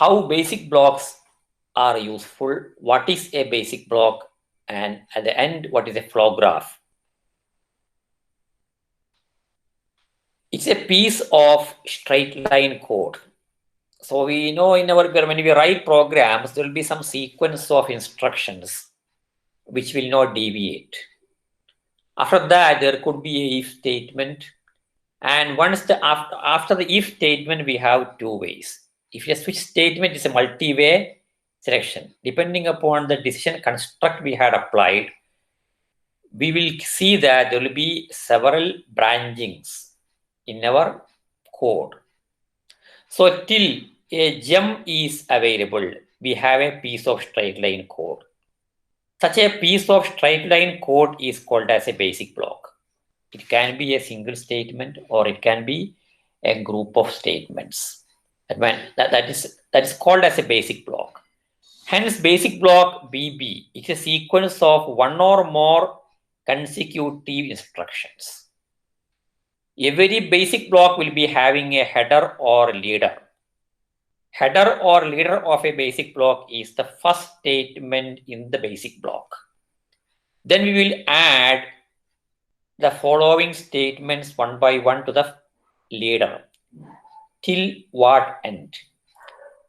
how basic blocks are useful, what is a basic block, and at the end, what is a flow graph. It's a piece of straight line code. So we know in our, when we write programs, there will be some sequence of instructions which will not deviate. After that, there could be a if statement. And once after the if statement, we have two ways. If a switch statement is a multi-way selection, depending upon the decision construct we had applied, we will see that there will be several branchings in our code. So till a gem is available, we have a piece of straight line code. Such a piece of straight line code is called as a basic block. It can be a single statement or it can be a group of statements. That is called as a basic block. Hence, basic block BB is a sequence of one or more consecutive instructions. Every basic block will be having a header or leader. Header or leader of a basic block is the first statement in the basic block. Then we will add the following statements one by one to the leader. Till what end?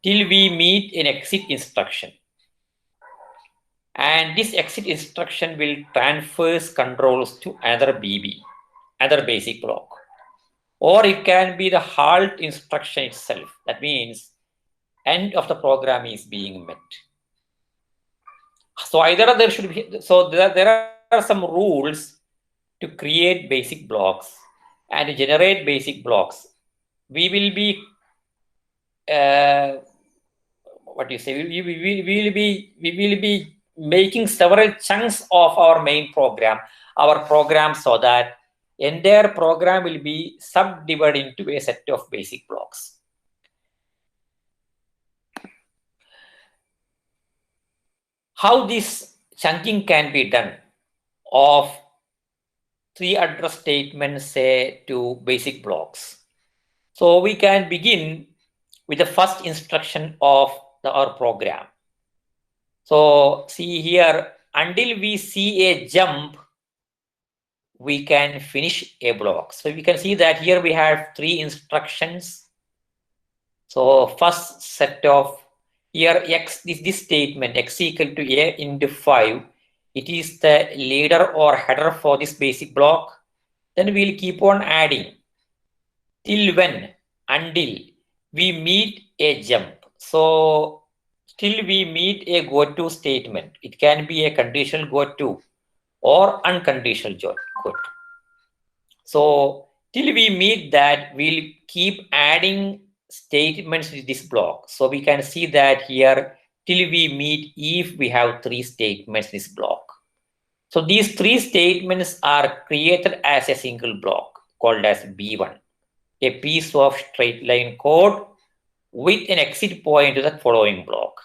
Till we meet an exit instruction. And this exit instruction will transfer controls to another BB, other basic block. Or it can be the halt instruction itself. That means end of the program is being met. So either there should be, so there are some rules to create basic blocks and to generate basic blocks. We will be, we will be making several chunks of our main program, so that entire program will be subdivided into a set of basic blocks. How this chunking can be done of 3 address statements, say, to basic blocks. So we can begin with the first instruction of our program. So see here, until we see a jump, we can finish a block. So we can see that here we have 3 instructions. So first set of here x, this statement x equal to a into 5. It is the leader or header for this basic block. Then we'll keep on adding till when, until we meet a jump. So till we meet a go-to statement. It can be a conditional go-to or unconditional go-to. So till we meet that, we'll keep adding statements to this block. So we can see that here till we meet if we have 3 statements in this block. So these 3 statements are created as a single block called as B1, a piece of straight line code with an exit point to the following block.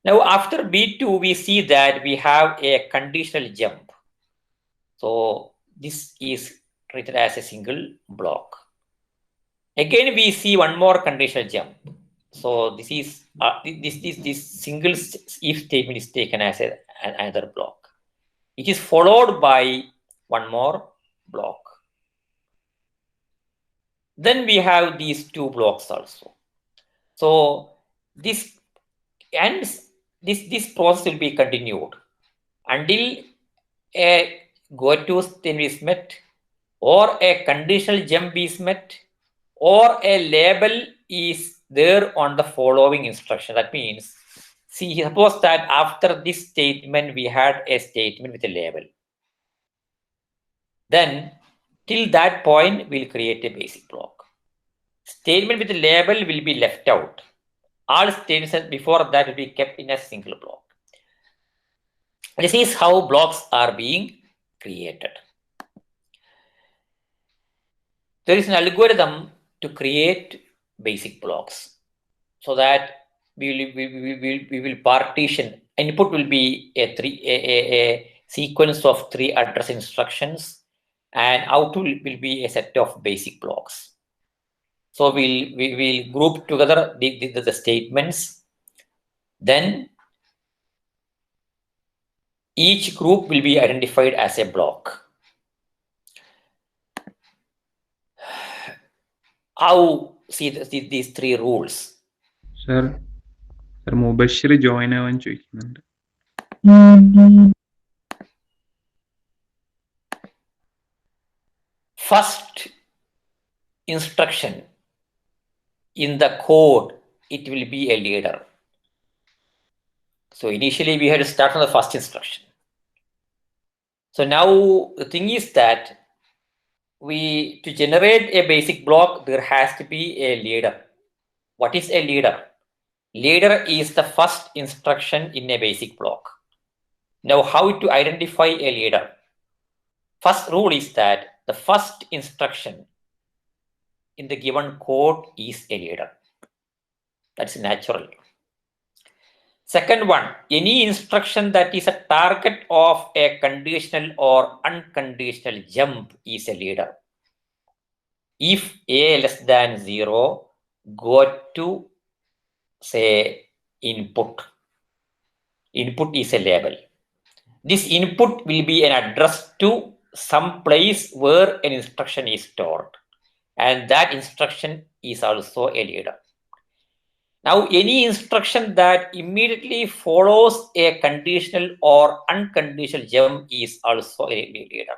Now after B2, we see that we have a conditional jump. So this is treated as a single block. Again, we see one more conditional jump. So this is this single if statement is taken as another block. It is followed by one more block. Then we have these 2 blocks also. So this ends. This process will be continued until a go-to statement is met, or a conditional jump is met, or a label is there on the following instruction. That means, see, suppose that after this statement, we had a statement with a label. Then, till that point, we'll create a basic block. Statement with a label will be left out. All statements before that will be kept in a single block. This is how blocks are being created. There is an algorithm to create basic blocks, so that we will partition. Input will be a sequence of 3 address instructions, and output will be a set of basic blocks. So we will group together the statements. Then each group will be identified as a block. How see these three rules? Sir, Mubashir join avan choikkunnundu. First instruction in the code, it will be a leader. So initially we had to start from the first instruction. So now the thing is that to generate a basic block, there has to be a leader. What is a leader? Leader is the first instruction in a basic block. Now, how to identify a leader? First rule is that the first instruction in the given code is a leader. That's natural. Second one, any instruction that is a target of a conditional or unconditional jump is a leader. If a less than 0, go to say input. Input is a label. This input will be an address to some place where an instruction is stored, and that instruction is also a leader. Now, any instruction that immediately follows a conditional or unconditional jump is also a leader.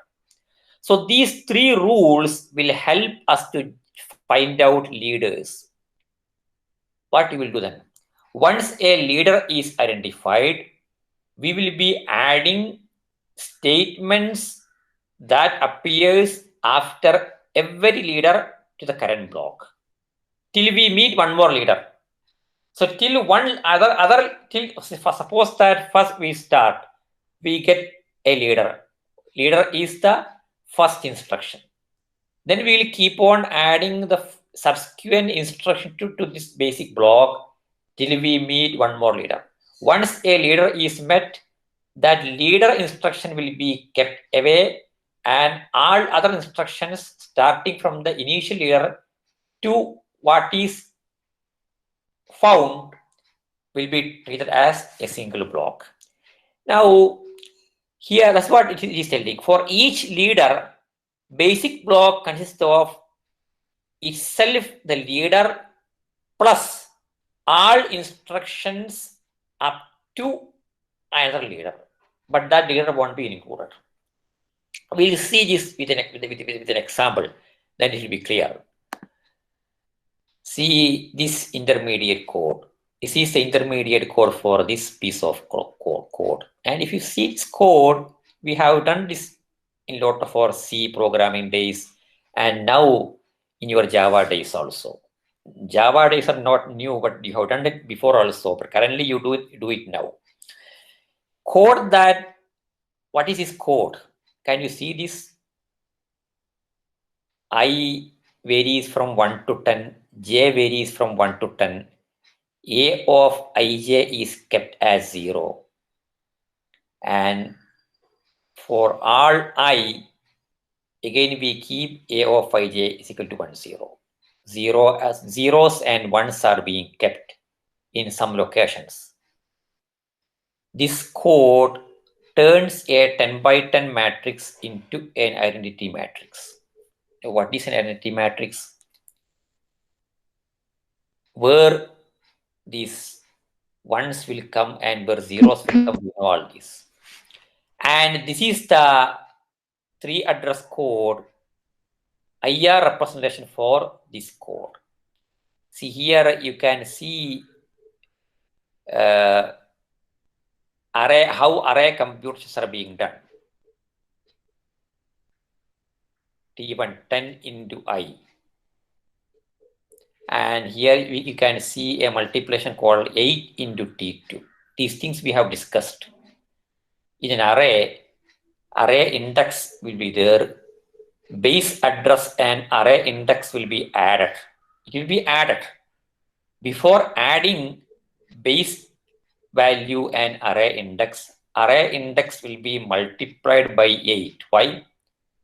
So these three rules will help us to find out leaders. What we will do then? Once a leader is identified, we will be adding statements that appears after every leader to the current block till we meet one more leader. So till suppose that first we start, we get a leader. Leader is the first instruction. Then we will keep on adding the subsequent instruction to this basic block till we meet one more leader. Once a leader is met, that leader instruction will be kept away, and all other instructions starting from the initial leader to what is found will be treated as a single block. Now, here that's what it is telling. For each leader, basic block consists of itself the leader plus all instructions up to another leader, but that leader won't be included. We'll see this with an example, then it will be clear. See this intermediate code. This is the intermediate code for this piece of code. And if you see this code, we have done this in a lot of our C programming days, and now in your Java days also. Java days are not new, but you have done it before also, but currently you do it now. Code that, what is this code? Can you see this? I varies from 1 to 10, j varies from 1 to 10, a of ij is kept as 0, and for all I, again we keep a of ij is equal to 1, 0. 0 as zeros and ones are being kept in some locations. This code turns a 10 by 10 matrix into an identity matrix. What is an identity matrix? Where these ones will come and where zeros will come, we know all this. And this is the 3 address code IR representation for this code. See here you can see how array computations are being done. T1 10 into I. And here you can see a multiplication called 8 into T2. These things we have discussed. In an array index will be there. Base address and array index will be added. It will be added. Before adding base value and array index will be multiplied by 8. Why?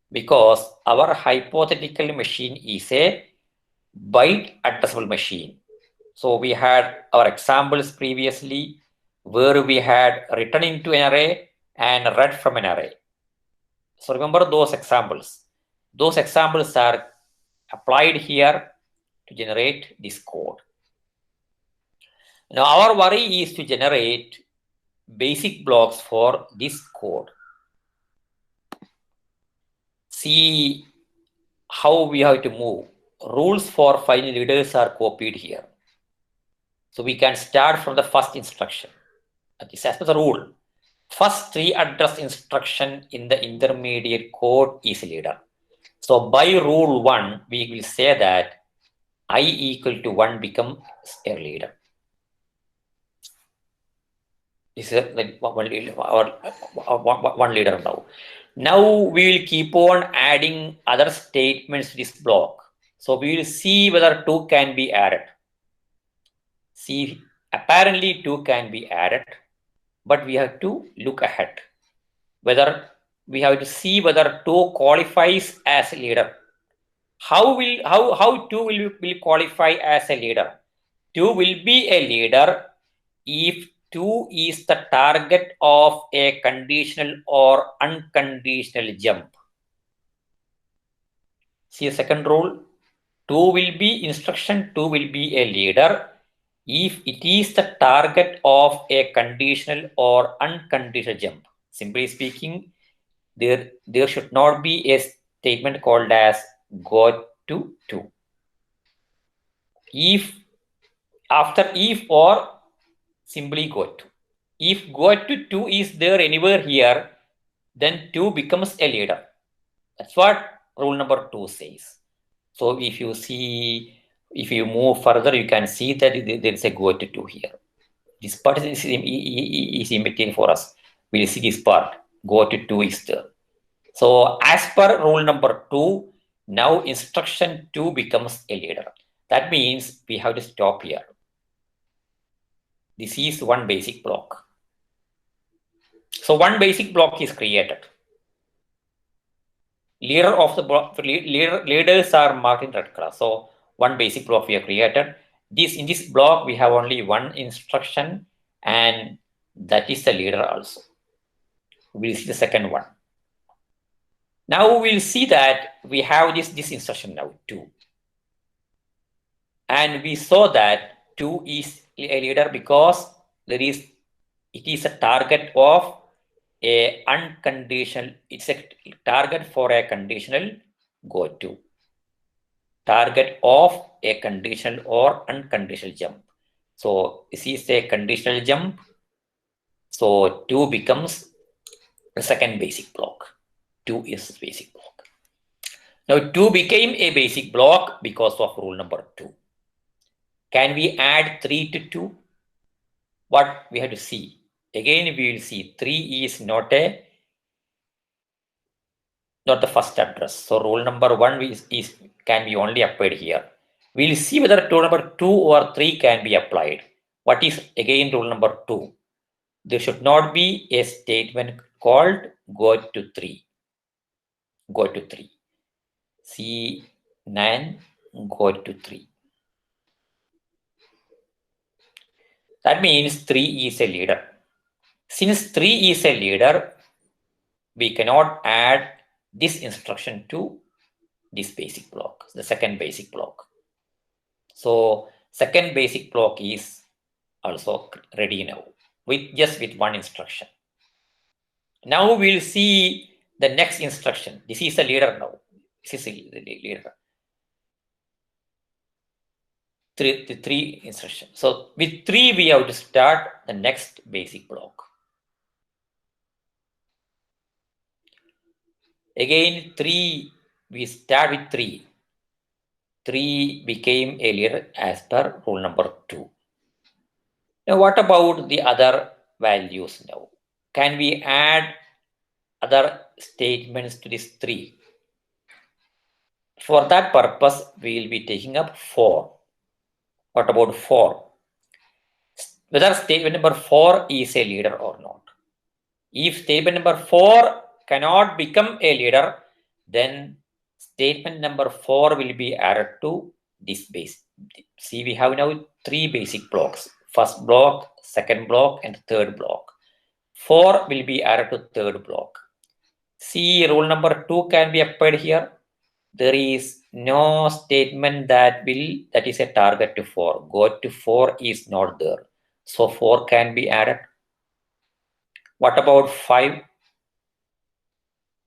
Because our hypothetical machine is a byte addressable machine. So we had our examples previously where we had written into an array and read from an array. So remember those examples. Those examples are applied here to generate this code. Now our worry is to generate basic blocks for this code. See how we have to move. Rules for finding leaders are copied here. So we can start from the first instruction. That is as per the rule. First three address instruction in the intermediate code is leader. So by rule 1, we will say that I equal to 1 becomes a leader. This is one leader now. Now we will keep on adding other statements to this block. So we will see whether 2 can be added. See, apparently 2 can be added, but we have to look ahead. Whether we have to see whether 2 qualifies as a leader. How 2 will qualify as a leader? 2 will be a leader if 2 is the target of a conditional or unconditional jump. See the second rule. 2 will be instruction 2 will be a leader if it is the target of a conditional or unconditional jump. Simply speaking, there should not be a statement called as go to 2. If after if or simply go to. If go to 2 is there anywhere here, then 2 becomes a leader. That's what rule number 2 says. So if you see, if you move further, you can see that there is a go to 2 here. This part is immaterial for us. We'll see this part. Go to 2 is there. So as per rule number 2, now instruction 2 becomes a leader. That means we have to stop here. This is one basic block. So one basic block is created. Leader of the block, leaders are marked in red color. So one basic block we have created. In this block we have only one instruction, and that is the leader also. We'll see the second one. Now we'll see that we have this instruction now 2, and we saw that 2 is a leader because it is a target of a unconditional. It's a target for a conditional go to. Target of a conditional or unconditional jump. So this is a conditional jump. So 2 becomes the second basic block. 2 is basic block. Now 2 became a basic block because of rule number 2. Can we add 3 to 2? What we have to see? Again, we will see 3 is not the first address. So rule number 1 can be only applied here. We will see whether rule number 2 or 3 can be applied. What is again rule number 2? There should not be a statement called go to 3. Go to 3. C9 go to 3. That means 3 is a leader. Since 3 is a leader, we cannot add this instruction to this basic block, the second basic block. So second basic block is also ready now with one instruction. Now we'll see the next instruction. This is a leader now. This is a leader. Three instructions. So with 3 we have to start the next basic block. Again 3, we start with 3. 3 became a leader as per rule number 2. Now what about the other values now? Can we add other statements to this 3? For that purpose, we will be taking up 4. What about 4? Whether statement number 4 is a leader or not. If statement number 4 cannot become a leader, then statement number 4 will be added to this base. See, we have now 3 basic blocks. First block, second block, and third block. 4 will be added to third block. See, rule number 2 can be applied here. There is no statement that is a target to 4. Go to 4 is not there. So 4 can be added. What about 5?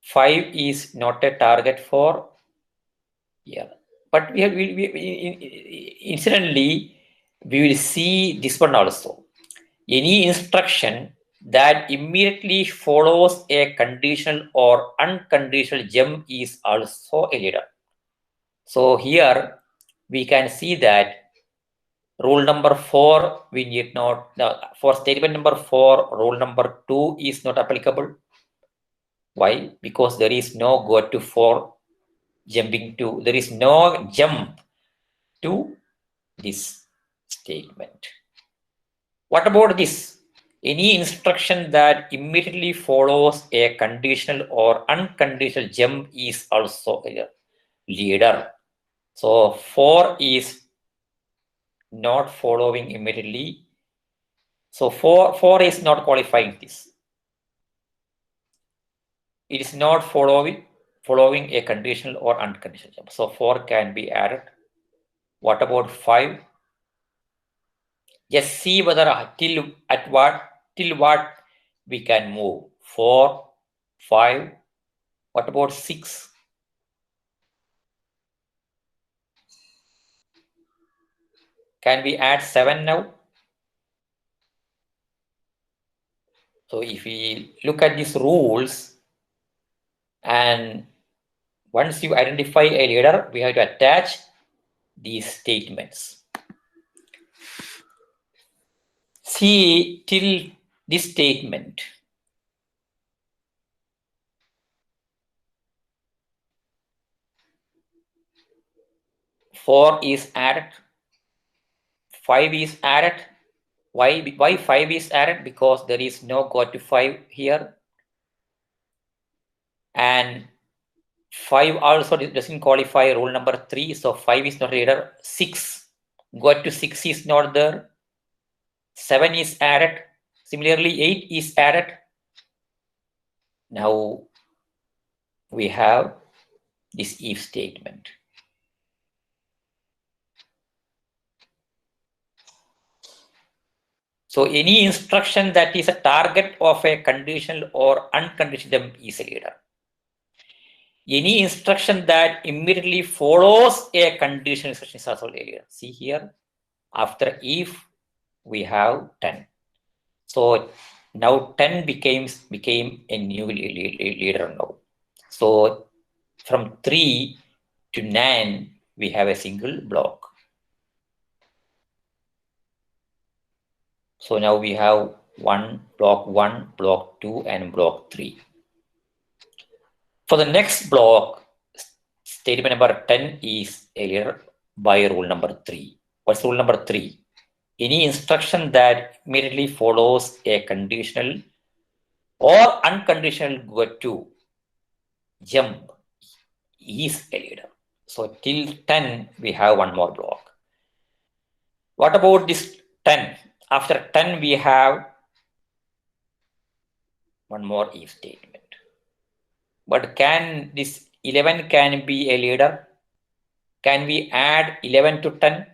5 is not a target for, yeah. But incidentally, we will see this one also. Any instruction that immediately follows a conditional or unconditional jump is also a leader. So here we can see that rule number 4, we need not, for statement number 4, rule number 2 is not applicable. Why? Because there is no go to 4 jumping to, there is no jump to this statement. What about this? Any instruction that immediately follows a conditional or unconditional jump is also a leader. So 4 is not following immediately. So 4 is not qualifying this. It is not following a conditional or unconditional jump. So 4 can be added. What about 5? Just see whether till what we can move. 4, 5. What about 6? Can we add 7 now? So if we look at these rules, and once you identify a leader, we have to attach these statements. See till this statement. Four is added. 5 is added. Why 5 is added? Because there is no go to 5 here. And 5 also doesn't qualify rule number 3. So 5 is not leader. 6. Go to 6 is not there. 7 is added. Similarly, 8 is added. Now we have this if statement. So any instruction that is a target of a conditional or unconditional jump is a leader. Any instruction that immediately follows a conditional instruction is also a leader. See here, after if we have 10. So now 10 became a new leader now. So from 3 to 9, we have a single block. So now we have block 1, block 2, and block 3. For the next block, statement number 10 is a leader by rule number 3. What's rule number 3? Any instruction that immediately follows a conditional or unconditional go to jump is a leader. So till 10, we have one more block. What about this 10? After 10, we have one more if statement. But can this 11 can be a leader? Can we add 11 to 10?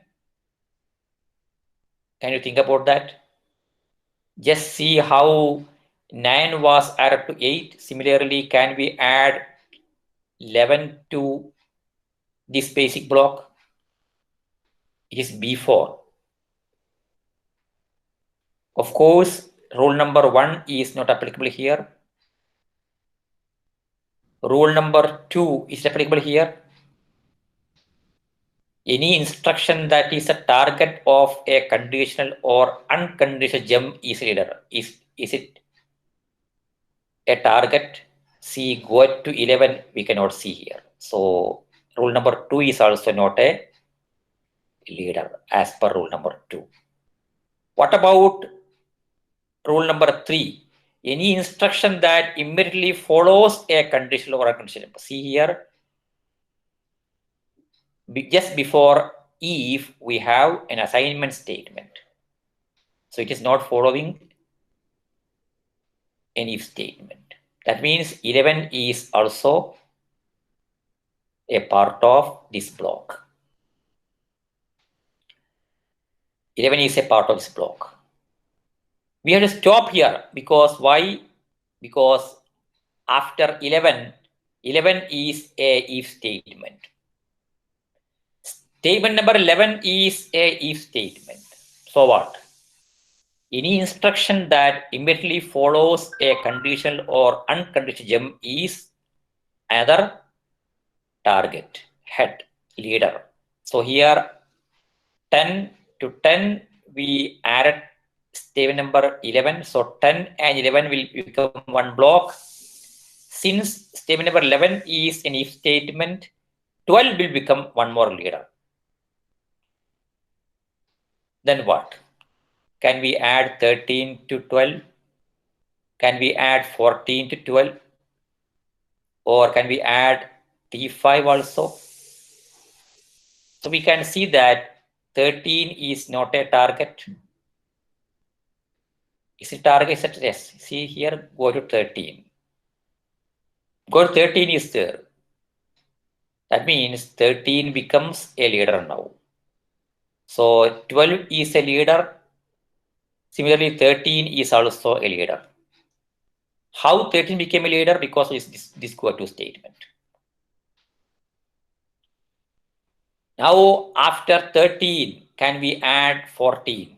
Can you think about that? Just see how 9 was added to 8. Similarly, can we add 11 to this basic block? It is B4. Of course, rule number 1 is not applicable here. Rule number 2 is applicable here. Any instruction that is a target of a conditional or unconditional jump is a leader. Is it a target? See, go to 11, we cannot see here. So rule number 2 is also not a leader as per rule number 2. What about rule number 3? Any instruction that immediately follows a conditional or unconditional jump. See here, just before if we have an assignment statement. So it is not following an if statement. That means 11 is also a part of this block. 11 is a part of this block. We have to stop here because why? Because after 11, 11 is a if statement. Statement number 11 is a if statement. So what? Any instruction that immediately follows a conditional or unconditional jump is another target, head, leader. So here 10 to 10 we added statement number 11. So 10 and 11 will become one block. Since statement number 11 is an if statement, 12 will become one more leader. Then what? Can we add 13 to 12? Can we add 14 to 12? Or can we add T5 also? So we can see that 13 is not a target. Is it target? Yes. See here, go to 13. Go to 13 is there. That means 13 becomes a leader now. So 12 is a leader. Similarly, 13 is also a leader. How 13 became a leader? Because of this go to statement. Now, after 13, can we add 14?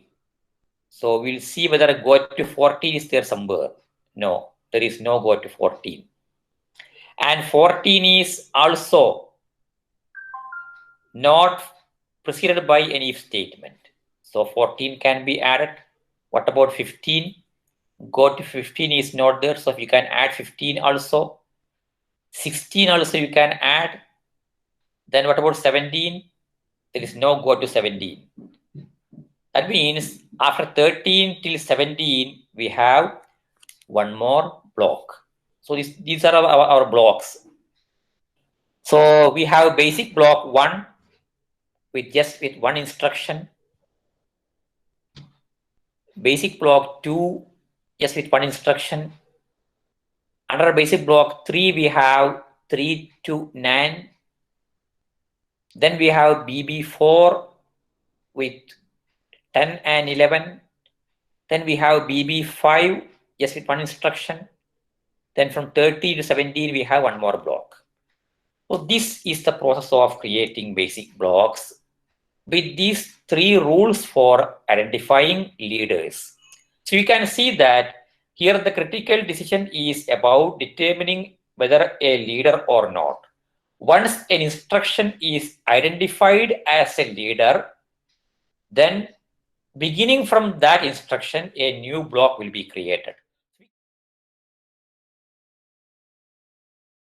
So we'll see whether a go to 14 is there somewhere. No, there is no go to 14. And 14 is also not preceded by any if statement. So 14 can be added. What about 15? Go to 15 is not there, so you can add 15 also. 16 also you can add. Then what about 17? There is no go to 17. That means after 13 till 17, we have one more block. So these are our blocks. So we have basic block 1 with one instruction. Basic block 2 just with one instruction. Under basic block 3, we have 3 to 9. Then we have BB4 with 10 and 11. Then we have BB5 just with one instruction. Then from 30 to 17, we have one more block. So this is the process of creating basic blocks with these 3 rules for identifying leaders. So you can see that here the critical decision is about determining whether a leader or not. Once an instruction is identified as a leader, then beginning from that instruction, a new block will be created.